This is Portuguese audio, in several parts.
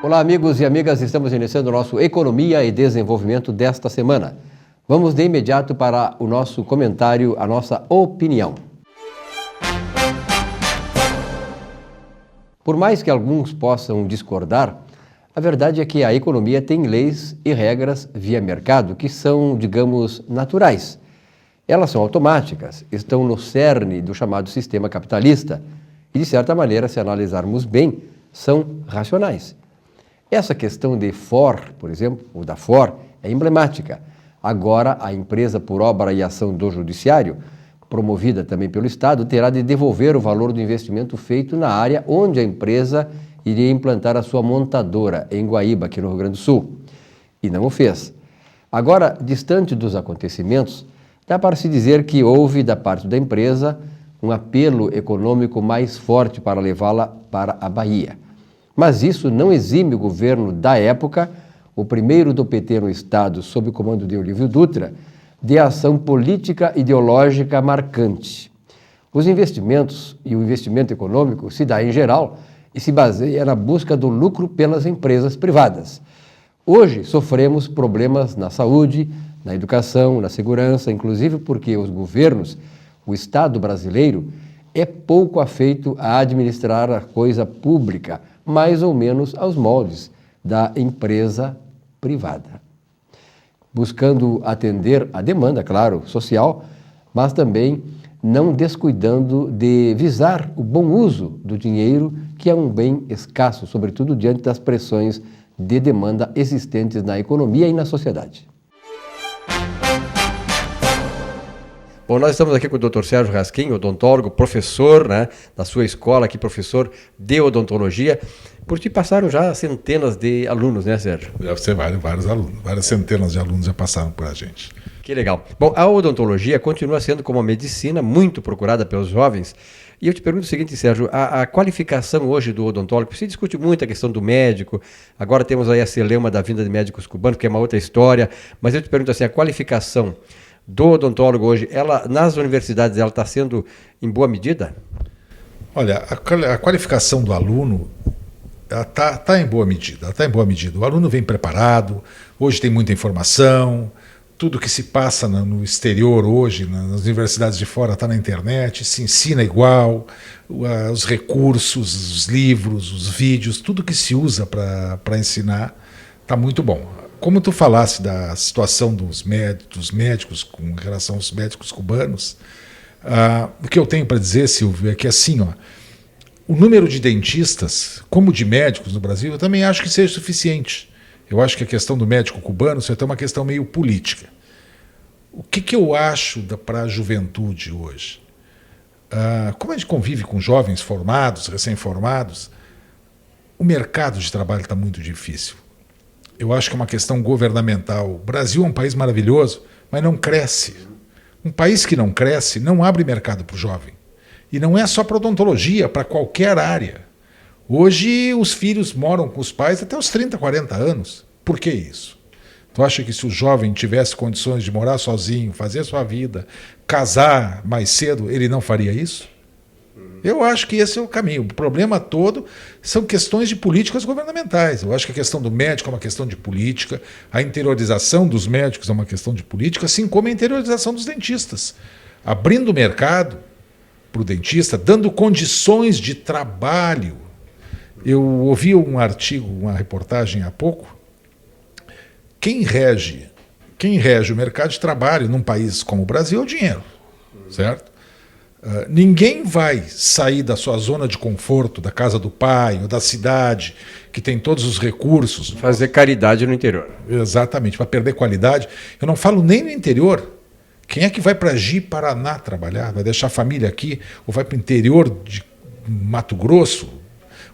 Olá, amigos e amigas, estamos iniciando o nosso Economia e Desenvolvimento desta semana. Vamos de imediato para o nosso comentário, a nossa opinião. Por mais que alguns possam discordar, a verdade é que a economia tem leis e regras via mercado que são, digamos, naturais. Elas são automáticas, estão no cerne do chamado sistema capitalista e, de certa maneira, se analisarmos bem, são racionais. Essa questão de FOR, por exemplo, ou da FOR, é emblemática. Agora, a empresa por obra e ação do judiciário, promovida também pelo Estado, terá de devolver o valor do investimento feito na área onde a empresa iria implantar a sua montadora, em Guaíba, aqui no Rio Grande do Sul. E não o fez. Agora, distante dos acontecimentos, dá para se dizer que houve, da parte da empresa, um apelo econômico mais forte para levá-la para a Bahia. Mas isso não exime o governo da época, o primeiro do PT no Estado, sob o comando de Olívio Dutra, de ação política ideológica marcante. Os investimentos e o investimento econômico se dá em geral e se baseia na busca do lucro pelas empresas privadas. Hoje sofremos problemas na saúde, na educação, na segurança, inclusive porque os governos, o Estado brasileiro, é pouco afeito a administrar a coisa pública, mais ou menos aos moldes da empresa privada. Buscando atender a demanda, claro, social, mas também não descuidando de visar o bom uso do dinheiro, que é um bem escasso, sobretudo diante das pressões de demanda existentes na economia e na sociedade. Bom, nós estamos aqui com o Dr. Sérgio Raskin, odontólogo, professor, da sua escola aqui, professor de odontologia. Por ti passaram já centenas de alunos, né, Sérgio? Deve ser vários alunos, várias centenas de alunos já passaram por a gente. Que legal. Bom, a odontologia continua sendo como uma medicina muito procurada pelos jovens. E eu te pergunto o seguinte, Sérgio, a qualificação hoje do odontólogo, se discute muito a questão do médico, agora temos aí a celeuma da vinda de médicos cubanos, que é uma outra história, mas eu te pergunto assim, a qualificação do odontólogo hoje, ela nas universidades, ela está sendo em boa medida? Olha, a qualificação do aluno está em boa medida, O aluno vem preparado, hoje tem muita informação, tudo que se passa no exterior hoje, nas universidades de fora, está na internet, se ensina igual, os recursos, os livros, os vídeos, tudo que se usa para ensinar está muito bom. Como tu falasse da situação dos médicos com relação aos médicos cubanos, o que eu tenho para dizer, Silvio, é que assim, o número de dentistas, como de médicos no Brasil, eu também acho que seja suficiente. Eu acho que a questão do médico cubano é até uma questão meio política. O que eu acho para a juventude hoje? Como a gente convive com jovens formados, recém-formados, o mercado de trabalho está muito difícil. Eu acho que é uma questão governamental. O Brasil é um país maravilhoso, mas não cresce. Um país que não cresce não abre mercado para o jovem. E não é só para odontologia, para qualquer área. Hoje os filhos moram com os pais até os 30, 40 anos. Por que isso? Tu acha que se o jovem tivesse condições de morar sozinho, fazer sua vida, casar mais cedo, ele não faria isso? Eu acho que esse é o caminho. O problema todo são questões de políticas governamentais. Eu acho que a questão do médico é uma questão de política, a interiorização dos médicos é uma questão de política, assim como a interiorização dos dentistas. Abrindo o mercado para o dentista, dando condições de trabalho. Eu ouvi um artigo, uma reportagem há pouco. Quem rege o mercado de trabalho num país como o Brasil é o dinheiro, certo? Ninguém vai sair da sua zona de conforto, da casa do pai ou da cidade, que tem todos os recursos. Fazer caridade no interior. Exatamente, para perder qualidade. Eu não falo nem no interior. Quem é que vai para Ji-Paraná trabalhar? Vai deixar a família aqui? Ou vai para o interior de Mato Grosso?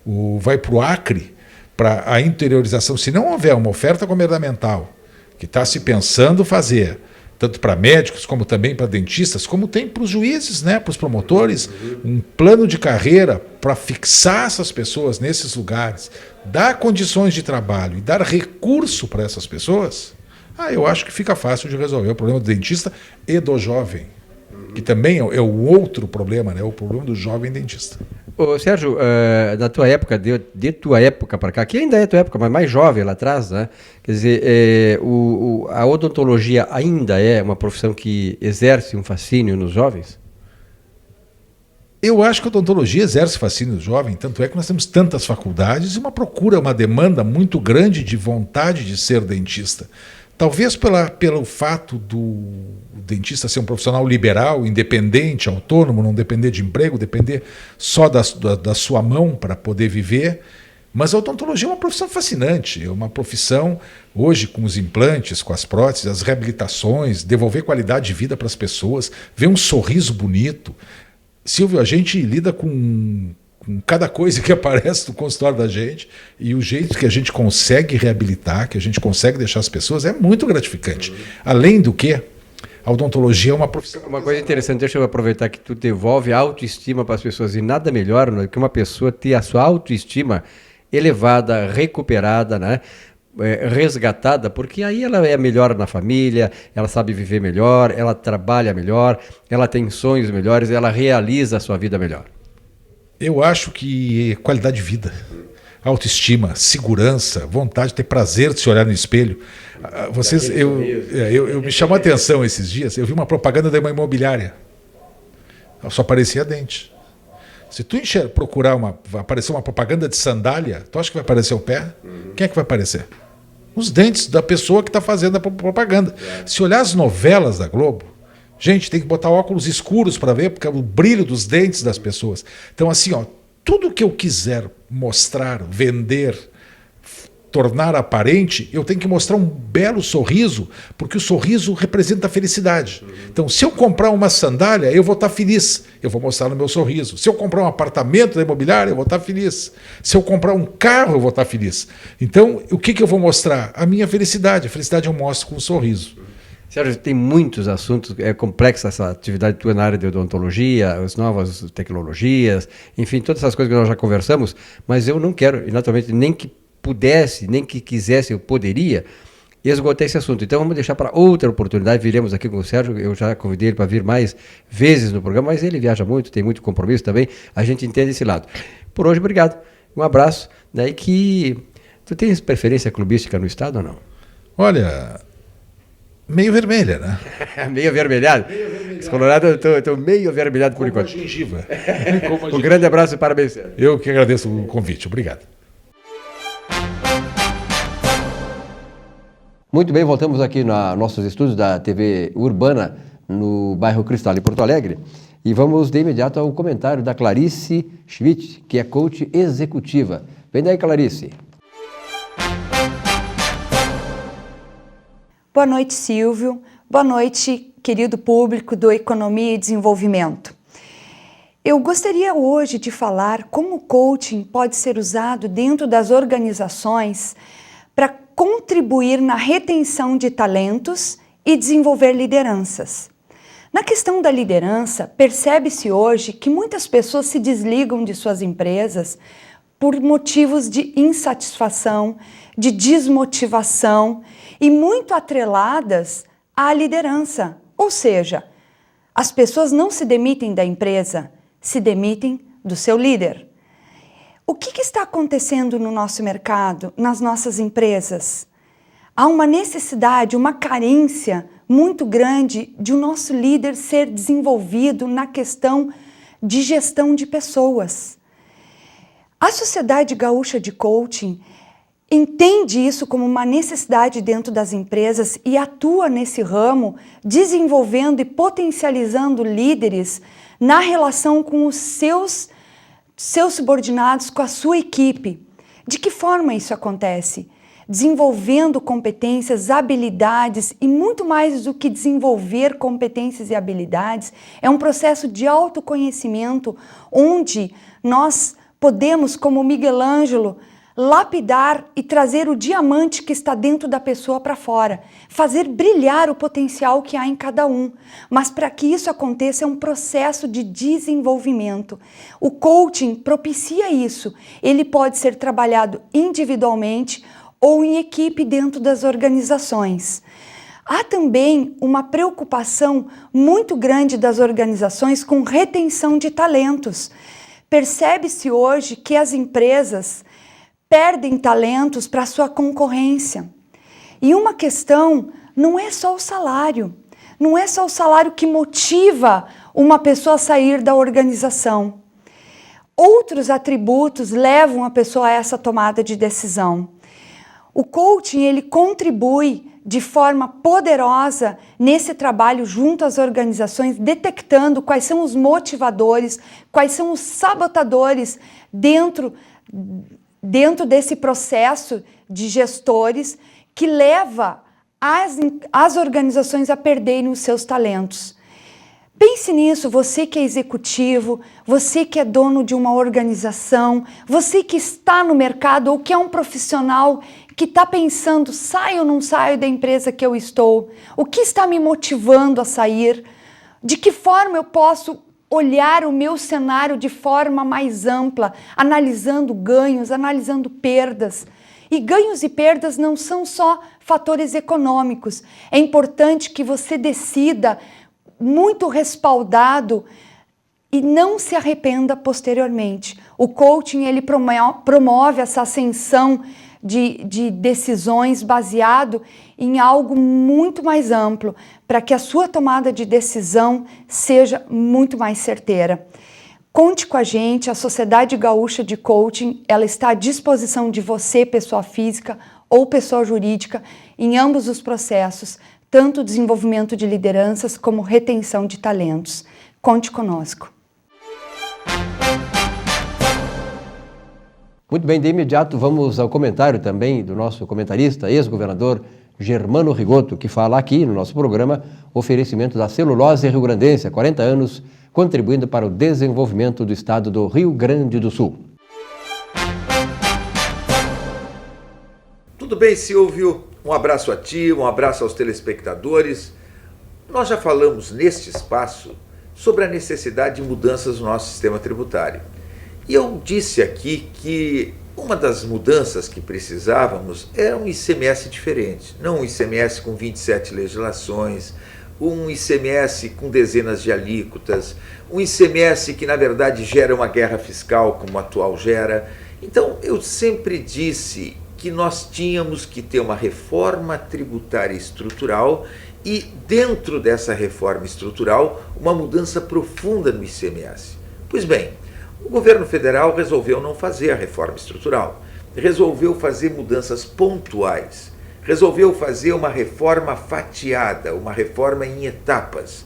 Ou vai para o Acre? Para a interiorização. Se não houver uma oferta governamental que está se pensando fazer, tanto para médicos como também para dentistas, como tem para os juízes, para os promotores, um plano de carreira para fixar essas pessoas nesses lugares, dar condições de trabalho e dar recurso para essas pessoas, eu acho que fica fácil de resolver o problema do dentista e do jovem, que também é o outro problema, o problema do jovem dentista. Ô, Sérgio, na tua época, de tua época para cá, que ainda é tua época, mas mais jovem lá atrás, né? Quer dizer, a odontologia ainda é uma profissão que exerce um fascínio nos jovens? Eu acho que a odontologia exerce fascínio jovem, tanto é que nós temos tantas faculdades e uma procura, uma demanda muito grande de vontade de ser dentista. Talvez pelo fato do dentista ser um profissional liberal, independente, autônomo, não depender de emprego, depender só da sua mão para poder viver. Mas a odontologia é uma profissão fascinante, é uma profissão, hoje, com os implantes, com as próteses, as reabilitações, devolver qualidade de vida para as pessoas, ver um sorriso bonito. Silvio, a gente lida com cada coisa que aparece no consultório da gente e o jeito que a gente consegue reabilitar, que a gente consegue deixar as pessoas, é muito gratificante. Além do que, a odontologia é uma profissão... Uma coisa interessante, deixa eu aproveitar que tu devolve a autoestima para as pessoas, e nada melhor do que uma pessoa ter a sua autoestima elevada, recuperada, né? Resgatada, porque aí ela é melhor na família, ela sabe viver melhor, ela trabalha melhor, ela tem sonhos melhores, ela realiza a sua vida melhor. Eu acho que qualidade de vida, autoestima, segurança, vontade de ter prazer de se olhar no espelho. Eu me chamou a atenção esses dias, eu vi uma propaganda de uma imobiliária, só aparecia dente. Se tu procurar vai aparecer uma propaganda de sandália, tu acha que vai aparecer o pé? Quem é que vai aparecer? Os dentes da pessoa que está fazendo a propaganda. Se olhar as novelas da Globo, gente, tem que botar óculos escuros para ver, porque é o brilho dos dentes das pessoas. Então, assim, ó, tudo que eu quiser mostrar, vender, tornar aparente, eu tenho que mostrar um belo sorriso, porque o sorriso representa a felicidade. Então, se eu comprar uma sandália, eu vou estar feliz, eu vou mostrar no meu sorriso. Se eu comprar um apartamento da imobiliária, eu vou estar feliz. Se eu comprar um carro, eu vou estar feliz. Então, o que eu vou mostrar? A minha felicidade. A felicidade eu mostro com um sorriso. Sérgio, tem muitos assuntos, é complexa essa atividade tua na área de odontologia, as novas tecnologias, enfim, todas essas coisas que nós já conversamos, mas eu não quero, e naturalmente, nem que pudesse, nem que quisesse, eu poderia esgotar esse assunto. Então vamos deixar para outra oportunidade, viremos aqui com o Sérgio, eu já convidei ele para vir mais vezes no programa, mas ele viaja muito, tem muito compromisso também, a gente entende esse lado. Por hoje, obrigado, um abraço, né? E que tu tens preferência clubística no estado ou não? Olha, meio vermelha, né? Meio avermelhado? Os Colorado, eu estou meio avermelhado por enquanto. Gengiva. Um grande abraço e parabéns, Sérgio. Eu que agradeço o convite, obrigado. Muito bem, voltamos aqui nos nossos estúdios da TV Urbana, no bairro Cristal, em Porto Alegre. E vamos de imediato ao comentário da Clarice Schmidt, que é coach executiva. Vem daí, Clarice. Boa noite, Silvio. Boa noite, querido público do Economia e Desenvolvimento. Eu gostaria hoje de falar como o coaching pode ser usado dentro das organizações para contribuir na retenção de talentos e desenvolver lideranças. Na questão da liderança, percebe-se hoje que muitas pessoas se desligam de suas empresas por motivos de insatisfação, de desmotivação e muito atreladas à liderança. Ou seja, as pessoas não se demitem da empresa, se demitem do seu líder. O que está acontecendo no nosso mercado, nas nossas empresas? Há uma necessidade, uma carência muito grande de o nosso líder ser desenvolvido na questão de gestão de pessoas. A Sociedade Gaúcha de Coaching entende isso como uma necessidade dentro das empresas e atua nesse ramo, desenvolvendo e potencializando líderes na relação com os seus subordinados, com a sua equipe. De que forma isso acontece? Desenvolvendo competências, habilidades e muito mais do que desenvolver competências e habilidades, é um processo de autoconhecimento onde nós podemos, como Miguel Ângelo, lapidar e trazer o diamante que está dentro da pessoa para fora, fazer brilhar o potencial que há em cada um. Mas para que isso aconteça é um processo de desenvolvimento. O coaching propicia isso. Ele pode ser trabalhado individualmente ou em equipe dentro das organizações. Há também uma preocupação muito grande das organizações com retenção de talentos. percebe-se hoje que as empresas perdem talentos para a sua concorrência. E uma questão não é só o salário. Não é só o salário que motiva uma pessoa a sair da organização. Outros atributos levam a pessoa a essa tomada de decisão. O coaching, ele contribui de forma poderosa nesse trabalho junto às organizações, detectando quais são os motivadores, quais são os sabotadores dentro desse processo de gestores que leva as organizações a perderem os seus talentos. Pense nisso, você que é executivo, você que é dono de uma organização, você que está no mercado ou que é um profissional que está pensando, saio ou não saio da empresa que eu estou? O que está me motivando a sair? De que forma eu posso olhar o meu cenário de forma mais ampla, analisando ganhos, analisando perdas? E ganhos e perdas não são só fatores econômicos. É importante que você decida muito respaldado e não se arrependa posteriormente. O coaching, ele promove essa ascensão de decisões baseado em algo muito mais amplo, para que a sua tomada de decisão seja muito mais certeira. Conte com a gente, a Sociedade Gaúcha de Coaching, ela está à disposição de você, pessoa física ou pessoa jurídica, em ambos os processos, tanto desenvolvimento de lideranças como retenção de talentos. Conte conosco. Muito bem, de imediato vamos ao comentário também do nosso comentarista, ex-governador Germano Rigotto, que fala aqui no nosso programa oferecimento da celulose rio-grandense há 40 anos, contribuindo para o desenvolvimento do estado do Rio Grande do Sul. Tudo bem, Silvio? Um abraço a ti, um abraço aos telespectadores. Nós já falamos neste espaço sobre a necessidade de mudanças no nosso sistema tributário. E eu disse aqui que uma das mudanças que precisávamos era um ICMS diferente. Não um ICMS com 27 legislações, um ICMS com dezenas de alíquotas, um ICMS que na verdade gera uma guerra fiscal como o atual gera. Então eu sempre disse que nós tínhamos que ter uma reforma tributária estrutural e, dentro dessa reforma estrutural, uma mudança profunda no ICMS. Pois bem, o governo federal resolveu não fazer a reforma estrutural, resolveu fazer mudanças pontuais, resolveu fazer uma reforma fatiada, uma reforma em etapas.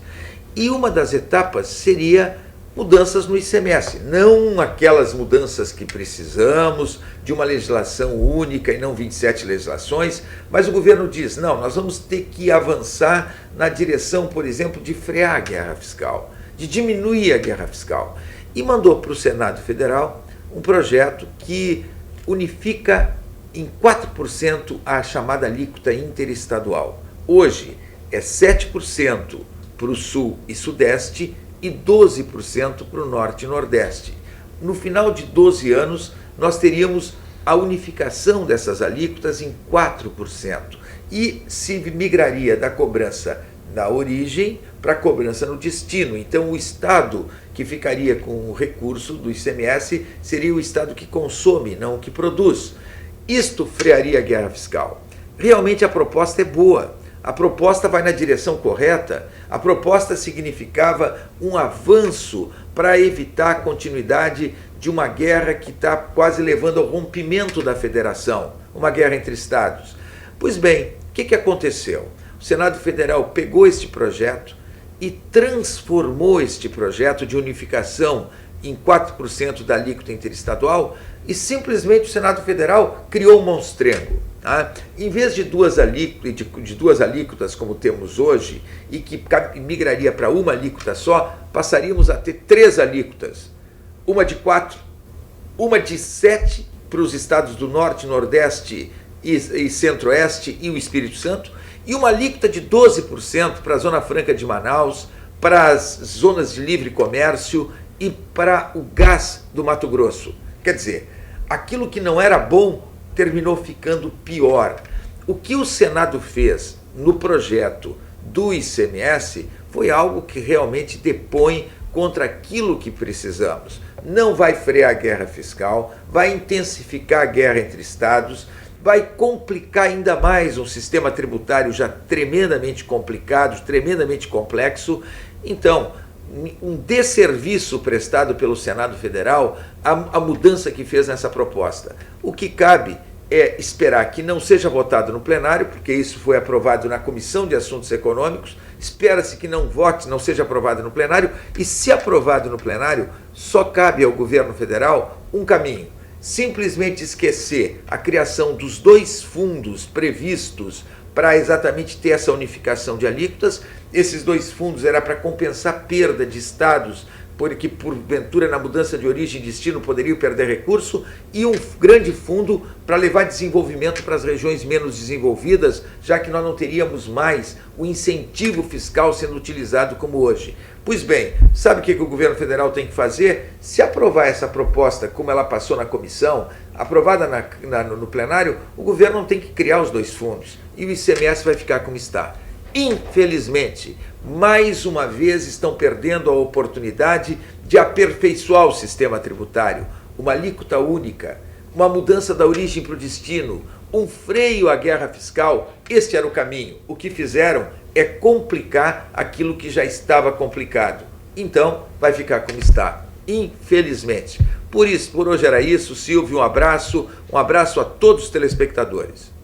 E uma das etapas seria mudanças no ICMS, não aquelas mudanças que precisamos de uma legislação única e não 27 legislações, mas o governo diz, não, nós vamos ter que avançar na direção, por exemplo, de frear a guerra fiscal, de diminuir a guerra fiscal. E mandou para o Senado Federal um projeto que unifica em 4% a chamada alíquota interestadual. Hoje é 7% para o Sul e Sudeste e 12% para o Norte e Nordeste. No final de 12 anos, nós teríamos a unificação dessas alíquotas em 4% e se migraria da cobrança na origem para a cobrança no destino. Então, o Estado que ficaria com o recurso do ICMS seria o Estado que consome, não o que produz. Isto frearia a guerra fiscal. Realmente a proposta é boa. A proposta vai na direção correta, a proposta significava um avanço para evitar a continuidade de uma guerra que está quase levando ao rompimento da federação, uma guerra entre estados. Pois bem, o que aconteceu? O Senado Federal pegou este projeto e transformou este projeto de unificação em 4% da alíquota interestadual e simplesmente o Senado Federal criou um monstrengo. Em vez de duas alíquotas como temos hoje e que migraria para uma alíquota só, passaríamos a ter 3 alíquotas. Uma de 4, uma de 7 para os estados do Norte, Nordeste e Centro-Oeste e o Espírito Santo, e uma alíquota de 12% para a Zona Franca de Manaus, para as zonas de livre comércio e para o gás do Mato Grosso. Quer dizer, aquilo que não era bom terminou ficando pior. O que o Senado fez no projeto do ICMS foi algo que realmente depõe contra aquilo que precisamos. Não vai frear a guerra fiscal, vai intensificar a guerra entre estados, vai complicar ainda mais um sistema tributário já tremendamente complicado, tremendamente complexo. Então, um desserviço prestado pelo Senado Federal à mudança que fez nessa proposta. O que cabe é esperar que não seja votado no plenário, porque isso foi aprovado na Comissão de Assuntos Econômicos, espera-se que não vote, não seja aprovado no plenário, e se aprovado no plenário, só cabe ao governo federal um caminho: simplesmente esquecer a criação dos 2 fundos previstos para exatamente ter essa unificação de alíquotas. Esses 2 fundos eram para compensar perda de estados porque porventura na mudança de origem e destino poderiam perder recurso, e um grande fundo para levar desenvolvimento para as regiões menos desenvolvidas, já que nós não teríamos mais o incentivo fiscal sendo utilizado como hoje. Pois bem, sabe o que o governo federal tem que fazer? Se aprovar essa proposta como ela passou na comissão, aprovada no plenário, o governo não tem que criar os 2 fundos, e o ICMS vai ficar como está. Infelizmente, mais uma vez estão perdendo a oportunidade de aperfeiçoar o sistema tributário. Uma alíquota única, uma mudança da origem para o destino, um freio à guerra fiscal. Este era o caminho. O que fizeram é complicar aquilo que já estava complicado. Então, vai ficar como está, infelizmente. Por hoje era isso, Silvio, um abraço a todos os telespectadores.